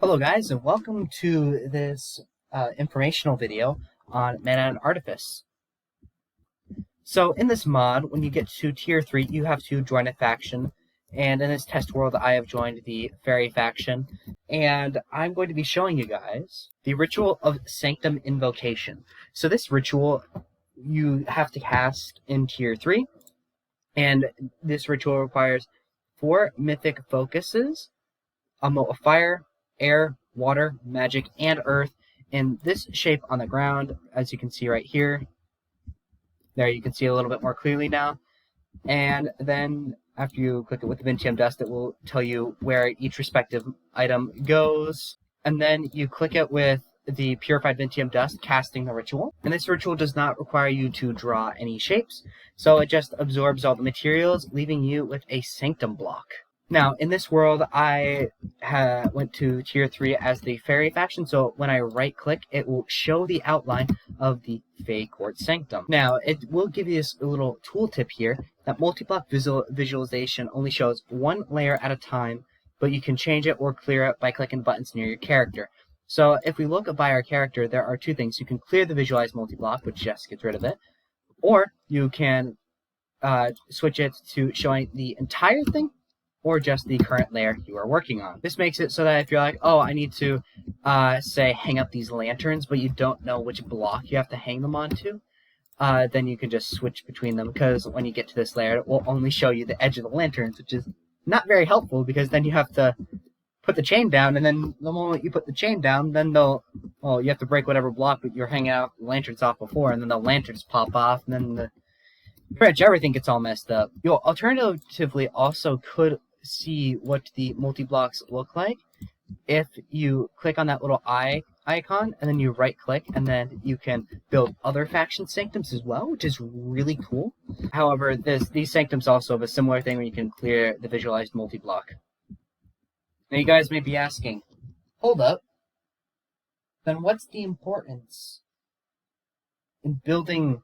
Hello guys, and welcome to this informational video on Mana and Artifice. So in this mod, when you get to tier 3, you have to join a faction, and in this test world I have joined the Fairy faction, and I'm going to be showing you guys the ritual of Sanctum Invocation. So this ritual you have to cast in tier 3, and this ritual requires 4 mythic focuses, a mote of fire, air, water, magic, and earth in this shape on the ground, as you can see right here. There, you can see a little bit more clearly now. And then after you click it with the Vintium Dust, it will tell you where each respective item goes. And then you click it with the Purified Vintium Dust, casting the ritual. And this ritual does not require you to draw any shapes, so it just absorbs all the materials, leaving you with a Sanctum block. Now, in this world, I went to tier 3 as the Fairy faction, so when I right-click, it will show the outline of the Fey Court Sanctum. Now, it will give you this little tooltip here that multi-block visualization only shows one layer at a time, but you can change it or clear it by clicking buttons near your character. So if we look by our character, there are two things. You can clear the visualized multi-block, which just gets rid of it, or you can switch it to showing the entire thing, or just the current layer you are working on. This makes it so that if you're like, oh, I need to, say, hang up these lanterns, but you don't know which block you have to hang them onto, then you can just switch between them, because when you get to this layer, it will only show you the edge of the lanterns, which is not very helpful, because then you have to put the chain down, and then the moment you put the chain down, then you have to break whatever block you're hanging out the lanterns off before, and then the lanterns pop off, and then pretty much everything gets all messed up. You alternatively also could see what the multi-blocks look like if you click on that little eye icon and then you right click, and then you can build other faction sanctums as well, which is really cool. However, these sanctums also have a similar thing where you can clear the visualized multi-block. Now you guys may be asking, hold up, then what's the importance in building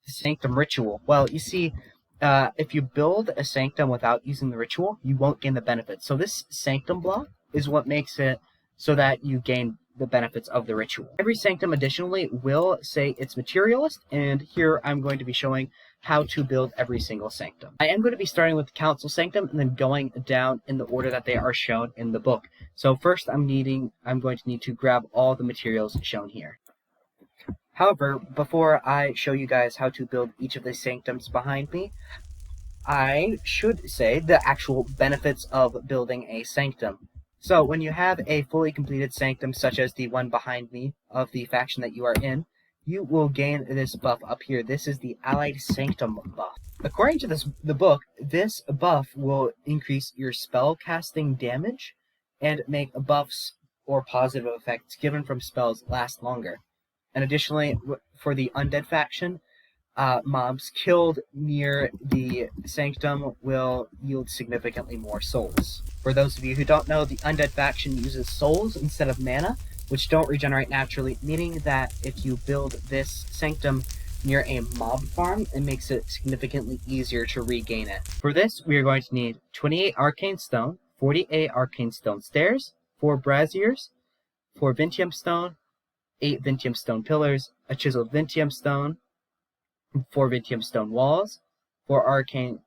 the sanctum ritual? Well, you see, if you build a sanctum without using the ritual, you won't gain the benefits. So this sanctum block is what makes it so that you gain the benefits of the ritual. Every sanctum additionally will say it's materialist, and here I'm going to be showing how to build every single sanctum. I am going to be starting with the council sanctum and then going down in the order that they are shown in the book. So first I'm going to need to grab all the materials shown here. However, before I show you guys how to build each of the sanctums behind me, I should say the actual benefits of building a sanctum. So when you have a fully completed sanctum, such as the one behind me of the faction that you are in, you will gain this buff up here. This is the Allied Sanctum buff. According to the book, this buff will increase your spell casting damage and make buffs or positive effects given from spells last longer. And additionally, for the undead faction, mobs killed near the sanctum will yield significantly more souls. For those of you who don't know, the undead faction uses souls instead of mana, which don't regenerate naturally, meaning that if you build this sanctum near a mob farm, it makes it significantly easier to regain it. For this, we are going to need 28 arcane stone, 48 arcane stone stairs, 4 braziers, 4 Vintium stone, 8 Vintium stone pillars, a chiseled Vintium stone, 4 Vintium stone walls, 4 arcane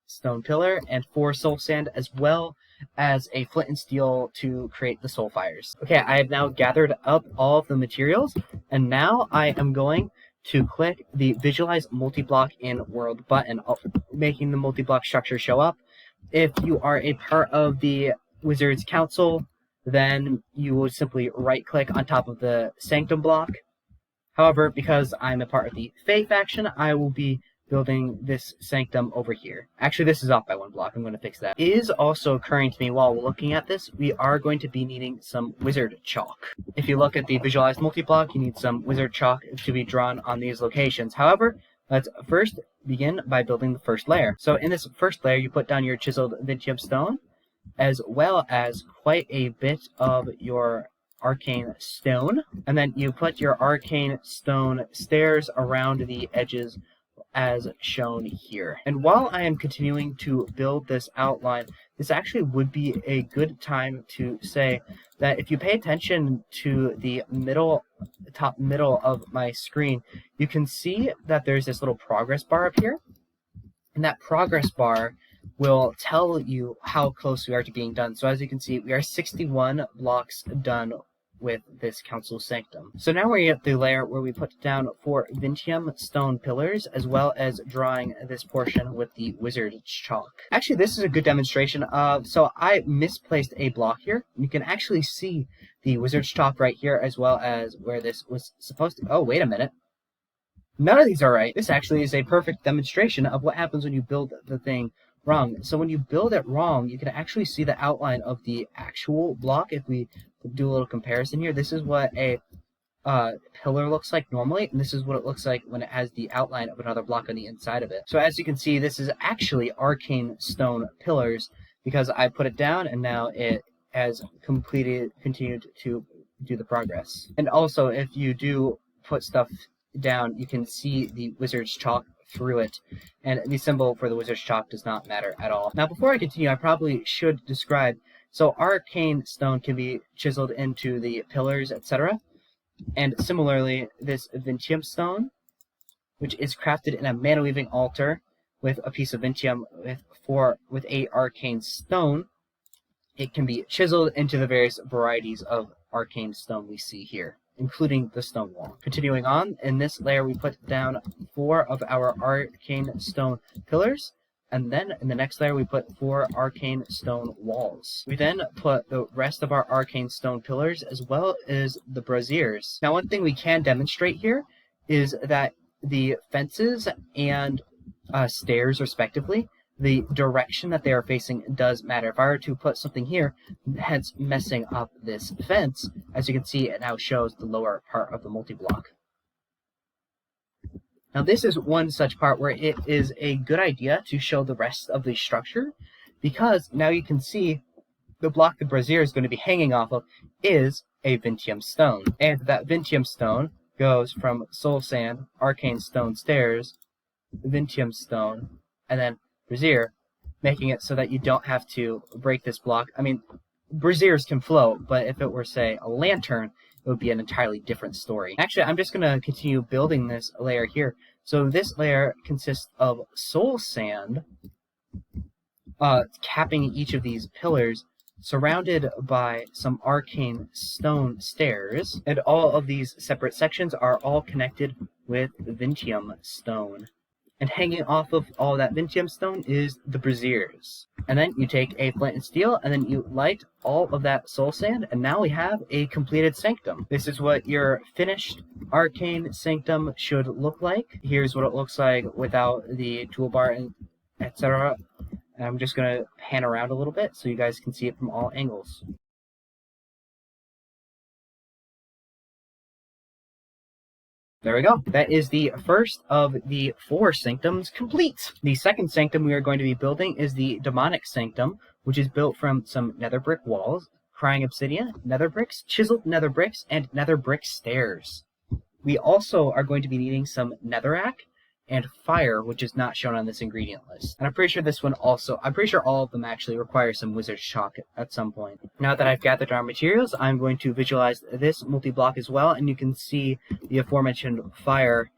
stone pillar, and 4 soul sand, as well as a flint and steel to create the soul fires. Okay, I have now gathered up all of the materials, and now I am going to click the visualize multi-block in world button, making the multi-block structure show up. If you are a part of the Wizards Council, then you will simply right-click on top of the Sanctum block. However, because I'm a part of the Fey faction, I will be building this Sanctum over here. Actually, this is off by 1 block. I'm going to fix that. It is also occurring to me while looking at this, we are going to be needing some wizard chalk. If you look at the visualized multi-block, you need some wizard chalk to be drawn on these locations. However, let's first begin by building the first layer. So in this first layer, you put down your chiseled Vintium stone, as well as quite a bit of your arcane stone, and then you put your arcane stone stairs around the edges as shown here. And while I am continuing to build this outline, this actually would be a good time to say that if you pay attention to the top middle of my screen, you can see that there's this little progress bar up here. And that progress bar will tell you how close we are to being done. So as you can see, we are 61 blocks done with this council sanctum. So now we're at the layer where we put down 4 Vintium stone pillars, as well as drawing this portion with the wizard chalk. Actually, this is a good demonstration of, so I misplaced a block here. You can actually see the wizard's chalk right here, as well as where this was supposed to, oh, wait a minute. None of these are right. This actually is a perfect demonstration of what happens when you build the thing wrong. So when you build it wrong, you can actually see the outline of the actual block. If we do a little comparison here, this is what a pillar looks like normally, and this is what it looks like when it has the outline of another block on the inside of it. So as you can see, this is actually arcane stone pillars, because I put it down and now it has continued to do the progress. And also, if you do put stuff down, you can see the wizard's chalk through it, and the symbol for the wizard's chalk does not matter at all. Now, before I continue, I probably should describe, so arcane stone can be chiseled into the pillars, etc. And similarly, this Vintium stone, which is crafted in a mana weaving altar with a piece of Vintium with 8 arcane stone, it can be chiseled into the various varieties of arcane stone we see here, including the stone wall. Continuing on, in this layer we put down 4 of our arcane stone pillars, and then in the next layer we put 4 arcane stone walls. We then put the rest of our arcane stone pillars as well as the braziers. Now, one thing we can demonstrate here is that the fences and stairs, respectively, the direction that they are facing does matter. If I were to put something here, hence messing up this fence, as you can see, it now shows the lower part of the multi-block. Now, this is one such part where it is a good idea to show the rest of the structure, because now you can see the block the brazier is going to be hanging off of is a Vintium stone. And that Vintium stone goes from soul sand, arcane stone stairs, Vintium stone, and then brazier, making it so that you don't have to break this block. I mean, braziers can float, but if it were, say, a lantern, it would be an entirely different story. Actually, I'm just going to continue building this layer here. So this layer consists of soul sand, capping each of these pillars, surrounded by some arcane stone stairs, and all of these separate sections are all connected with Vintium stone. And hanging off of all that Vintium stone is the braziers. And then you take a flint and steel, and then you light all of that soul sand, and now we have a completed sanctum. This is what your finished arcane sanctum should look like. Here's what it looks like without the toolbar and etc. And I'm just going to pan around a little bit so you guys can see it from all angles. There we go. That is the first of the 4 sanctums complete. The second sanctum we are going to be building is the demonic sanctum, which is built from some nether brick walls, crying obsidian, nether bricks, chiseled nether bricks, and nether brick stairs. We also are going to be needing some netherrack and fire, which is not shown on this ingredient list. And I'm pretty sure this one also, I'm pretty sure all of them actually require some wizard's chalk at some point. Now that I've gathered our materials, I'm going to visualize this multi-block as well, and you can see the aforementioned fire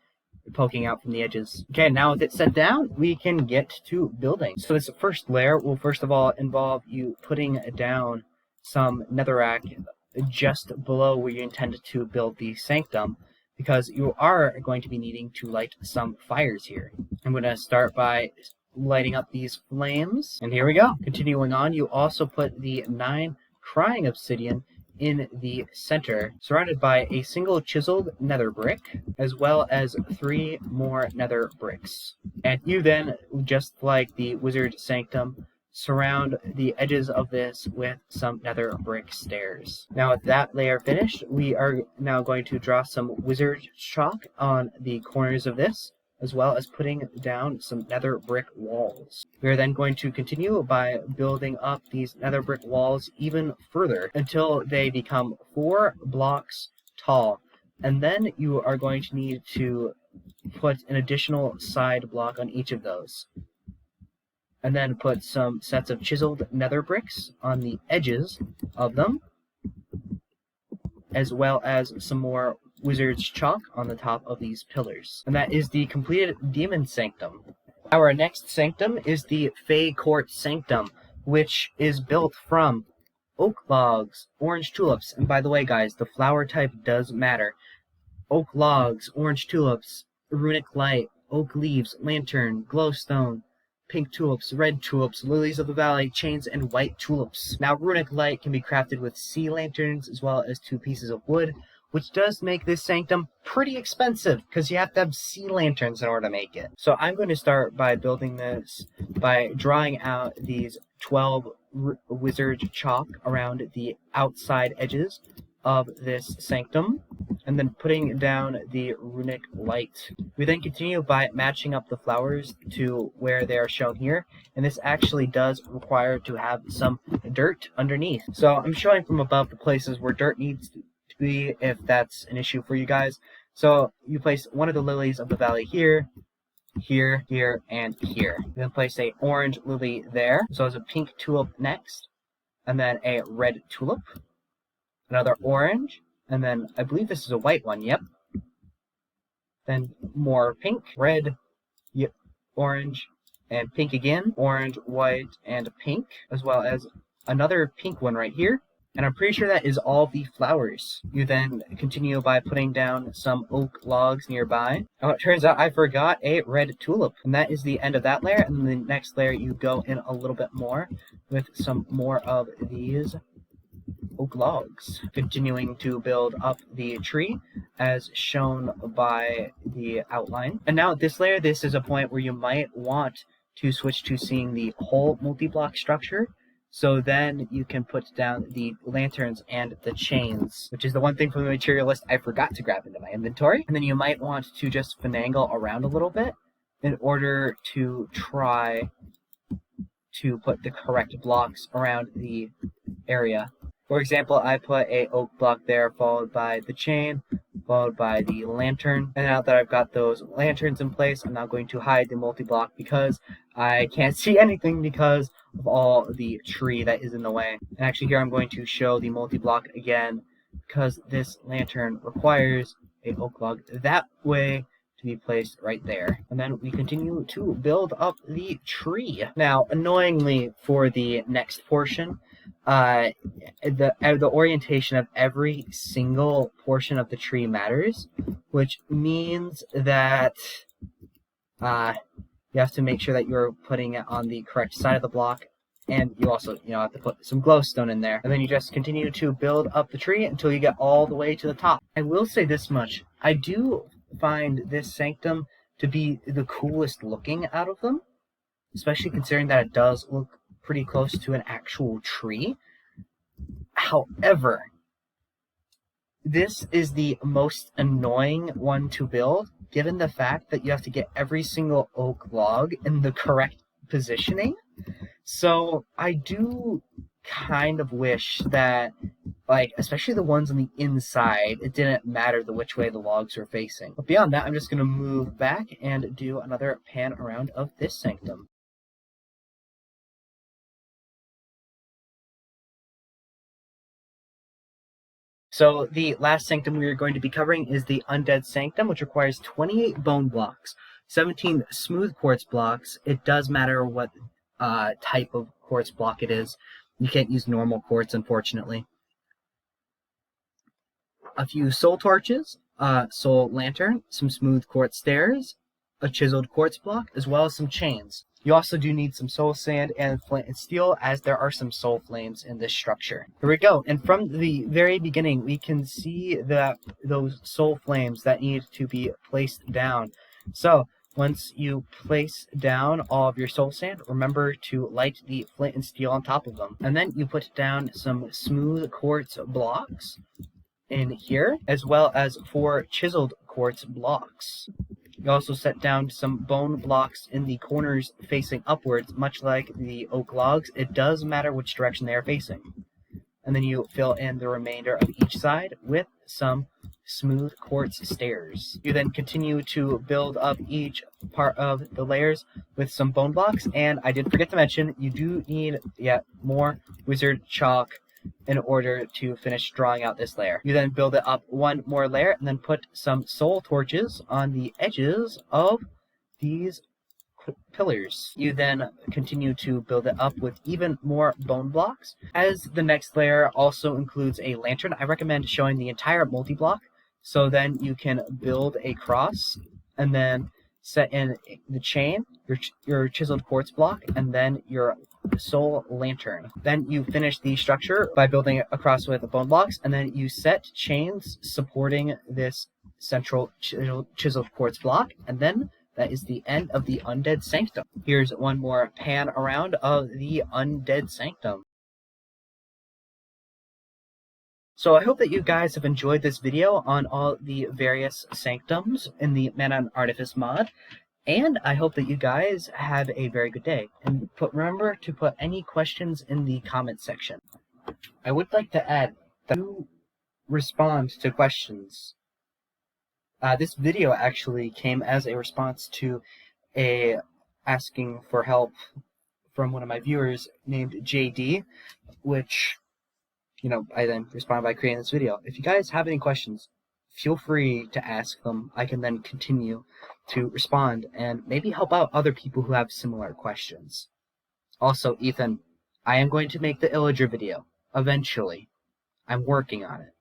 poking out from the edges. Okay, now with it set down, we can get to building. So this first layer will first of all involve you putting down some netherrack just below where you intended to build the sanctum, because you are going to be needing to light some fires here. I'm going to start by lighting up these flames, and here we go. Continuing on, you also put the 9 crying obsidian in the center, surrounded by a single chiseled nether brick, as well as 3 more nether bricks. And you then, just like the wizard sanctum, surround the edges of this with some nether brick stairs. Now with that layer finished, we are now going to draw some wizard chalk on the corners of this, as well as putting down some nether brick walls. We are then going to continue by building up these nether brick walls even further until they become 4 blocks tall. And then you are going to need to put an additional side block on each of those. and then put some sets of chiseled nether bricks on the edges of them, as well as some more wizard's chalk on the top of these pillars. And that is the completed demon sanctum. Our next sanctum is the Fey Court Sanctum, which is built from oak logs, orange tulips, and by the way guys, the flower type does matter. Oak logs, orange tulips, runic light, oak leaves, lantern, glowstone, pink tulips, red tulips, lilies of the valley, chains, and white tulips. Now, runic light can be crafted with sea lanterns as well as 2 pieces of wood, which does make this sanctum pretty expensive because you have to have sea lanterns in order to make it. So I'm going to start by building this by drawing out these 12 wizard chalk around the outside edges of this sanctum, and then putting down the runic light. We then continue by matching up the flowers to where they are shown here, and this actually does require to have some dirt underneath. So I'm showing from above the places where dirt needs to be, if that's an issue for you guys. So you place one of the lilies of the valley here, here, here, and here. Then place a orange lily there, so as a pink tulip next, and then a red tulip, another orange, and then I believe this is a white one, yep. Then more pink, red, yep, orange, and pink again, orange, white, and pink, as well as another pink one right here. And I'm pretty sure that is all the flowers. You then continue by putting down some oak logs nearby. Oh, it turns out I forgot a red tulip. And that is the end of that layer. And then the next layer you go in a little bit more with some more of these oak logs. Continuing to build up the tree as shown by the outline. And now this layer, this is a point where you might want to switch to seeing the whole multi-block structure. So then you can put down the lanterns and the chains, which is the one thing from the material list I forgot to grab into my inventory. And then you might want to just finagle around a little bit in order to try to put the correct blocks around the area. For example, I put a oak block there, followed by the chain, followed by the lantern. And now that I've got those lanterns in place, I'm now going to hide the multi-block because I can't see anything because of all the tree that is in the way. And actually here I'm going to show the multi-block again because this lantern requires a oak log that way to be placed right there. And then we continue to build up the tree. Now, annoyingly for the next portion, the orientation of every single portion of the tree matters, which means that you have to make sure that you're putting it on the correct side of the block, and you also have to put some glowstone in there. And then you just continue to build up the tree until you get all the way to the top. I will say this much, I do find this sanctum to be the coolest looking out of them, especially considering that it does look pretty close to an actual tree. However, this is the most annoying one to build, given the fact that you have to get every single oak log in the correct positioning. So I do kind of wish that, especially the ones on the inside, it didn't matter which way the logs were facing. But beyond that, I'm just going to move back and do another pan around of this sanctum. So the last sanctum we are going to be covering is the Undead Sanctum, which requires 28 bone blocks, 17 smooth quartz blocks. It does matter what type of quartz block it is. You can't use normal quartz, unfortunately. A few soul torches, soul lantern, some smooth quartz stairs, a chiseled quartz block, as well as some chains. You also do need some soul sand and flint and steel, as there are some soul flames in this structure. Here we go. And from the very beginning, we can see that those soul flames that need to be placed down. So once you place down all of your soul sand, remember to light the flint and steel on top of them. And then you put down some smooth quartz blocks in here, as well as 4 chiseled quartz blocks. You also set down some bone blocks in the corners facing upwards, much like the oak logs. It does matter which direction they are facing. And then you fill in the remainder of each side with some smooth quartz stairs. You then continue to build up each part of the layers with some bone blocks, and I did forget to mention, you do need yet more wizard chalk in order to finish drawing out this layer. You then build it up one more layer, and then put some soul torches on the edges of these pillars. You then continue to build it up with even more bone blocks. As the next layer also includes a lantern, I recommend showing the entire multi-block, so then you can build a cross and then set in the chain, your chiseled quartz block, and then your soul lantern. Then you finish the structure by building it across with bone blocks, and then you set chains supporting this central chiseled quartz block, and then that is the end of the Undead Sanctum. Here's one more pan around of the Undead Sanctum. So I hope that you guys have enjoyed this video on all the various sanctums in the Mana and Artifice mod, and I hope that you guys have a very good day. And remember to put any questions in the comment section. I would like to add that you respond to questions. This video actually came as a response to asking for help from one of my viewers named JD, which, I then responded by creating this video. If you guys have any questions, feel free to ask them. I can then continue to respond and maybe help out other people who have similar questions. Also, Ethan, I am going to make the Illager video eventually. I'm working on it.